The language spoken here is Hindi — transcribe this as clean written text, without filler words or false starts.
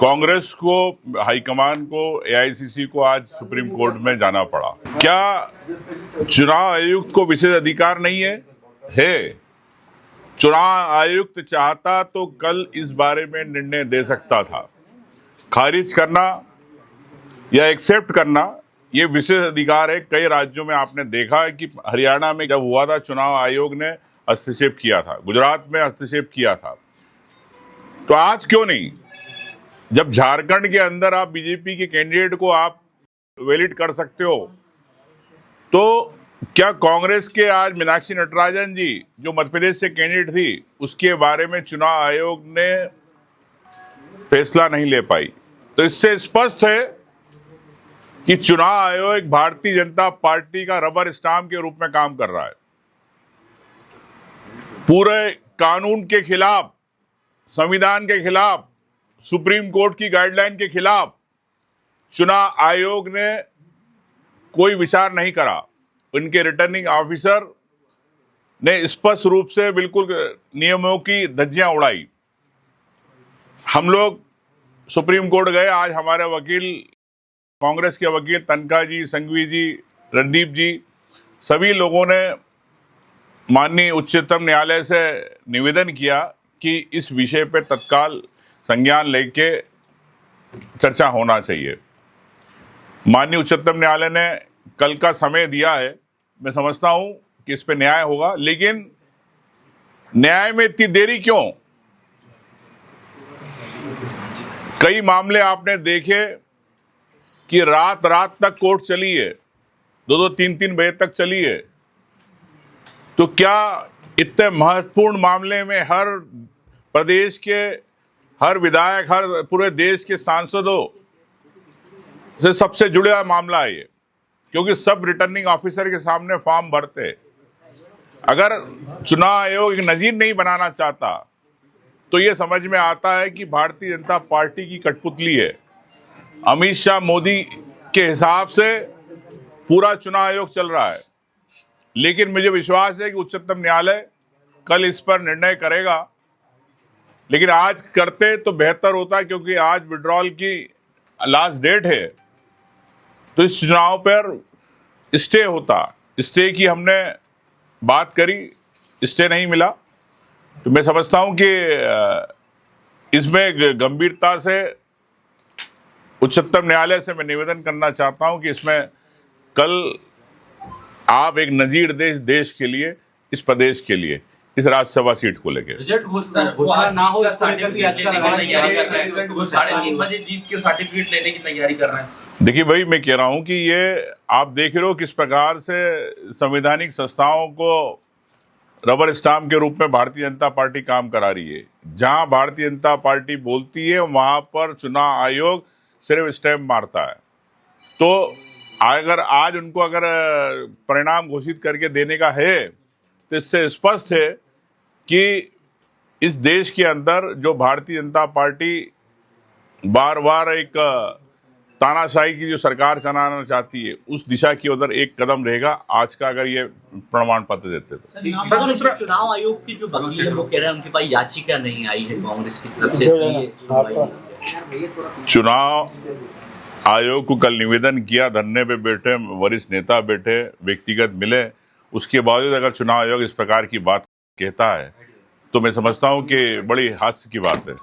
कांग्रेस को, हाईकमान को, एआईसीसी को आज सुप्रीम कोर्ट में जाना पड़ा। क्या चुनाव आयुक्त को विशेष अधिकार नहीं है? चुनाव आयुक्त चाहता तो कल इस बारे में निर्णय दे सकता था। खारिज करना या एक्सेप्ट करना ये विशेष अधिकार है। कई राज्यों में आपने देखा है कि हरियाणा में जब हुआ था, चुनाव आयोग ने हस्तक्षेप किया था, गुजरात में हस्तक्षेप किया था, तो आज क्यों नहीं? जब झारखंड के अंदर आप बीजेपी के कैंडिडेट को आप वैलिड कर सकते हो, तो क्या कांग्रेस के आज मीनाक्षी नटराजन जी जो मध्य प्रदेश से कैंडिडेट थी, उसके बारे में चुनाव आयोग ने फैसला नहीं ले पाई? तो इससे स्पष्ट है कि चुनाव आयोग एक भारतीय जनता पार्टी का रबर स्टाम्प के रूप में काम कर रहा है। पूरे कानून के खिलाफ, संविधान के खिलाफ, सुप्रीम कोर्ट की गाइडलाइन के खिलाफ चुनाव आयोग ने कोई विचार नहीं करा। उनके रिटर्निंग ऑफिसर ने स्पष्ट रूप से बिल्कुल नियमों की धज्जियां उड़ाई। हम लोग सुप्रीम कोर्ट गए। आज हमारे वकील, कांग्रेस के वकील तनखा जी, संघवी जी, रणदीप जी, सभी लोगों ने माननीय उच्चतम न्यायालय से निवेदन किया कि इस विषय पे तत्काल संज्ञान लेके चर्चा होना चाहिए। माननीय उच्चतम न्यायालय ने कल का समय दिया है। मैं समझता हूं कि इस पे न्याय होगा, लेकिन न्याय में इतनी देरी क्यों? कई मामले आपने देखे कि रात रात तक कोर्ट चली है, 2-2, 3-3 बजे तक चली है। तो क्या इतने महत्वपूर्ण मामले में हर प्रदेश के हर विधायक, हर पूरे देश के सांसदों से सबसे जुड़ा मामला है ये, क्योंकि सब रिटर्निंग ऑफिसर के सामने फॉर्म भरते। अगर चुनाव आयोग एक नजीर नहीं बनाना चाहता तो ये समझ में आता है कि भारतीय जनता पार्टी की कठपुतली है। अमित शाह, मोदी के हिसाब से पूरा चुनाव आयोग चल रहा है, लेकिन मुझे विश्वास है कि उच्चतम न्यायालय कल इस पर निर्णय करेगा। लेकिन आज करते तो बेहतर होता, क्योंकि आज विड्रॉल की लास्ट डेट है, तो इस चुनाव पर स्टे होता। स्टे की हमने बात करी, स्टे नहीं मिला। तो मैं समझता हूं कि इसमें गंभीरता से उच्चतम न्यायालय से मैं निवेदन करना चाहता हूं कि इसमें कल आप एक नजीर देश के लिए, इस प्रदेश के लिए, इस राज्यसभा सीट को लेकर रिजल्ट घोषणा ना हो, 3:30 बजे जीत के सर्टिफिकेट लेने की तैयारी कर रहे हैं। देखिए भाई, मैं कह रहा हूं कि ये आप देख रहे हो किस प्रकार से संवैधानिक संस्थाओं को रबर स्टाम्प के रूप में भारतीय जनता पार्टी काम करा रही है। जहां भारतीय जनता पार्टी बोलती है वहां पर चुनाव आयोग सिर्फ स्टैम्प मारता है। तो अगर आज उनको अगर परिणाम घोषित करके देने का है, तो इससे स्पष्ट है कि इस देश के अंदर जो भारतीय जनता पार्टी बार बार एक तानाशाही की जो सरकार चलाना चाहती है, उस दिशा की ओर एक कदम रहेगा आज का, अगर ये प्रमाण पत्र देते तो। चुनाव आयोग की जो वकील है वो कह रहे हैं उनके पास याचिका नहीं आई है कांग्रेस की तरफ से। चुनाव आयोग को कल निवेदन किया, धरने पे बैठे वरिष्ठ नेता बैठे, व्यक्तिगत मिले, उसके बावजूद अगर चुनाव आयोग इस प्रकार की बात कहता है तो मैं समझता हूं कि बड़ी हास्य की बात है।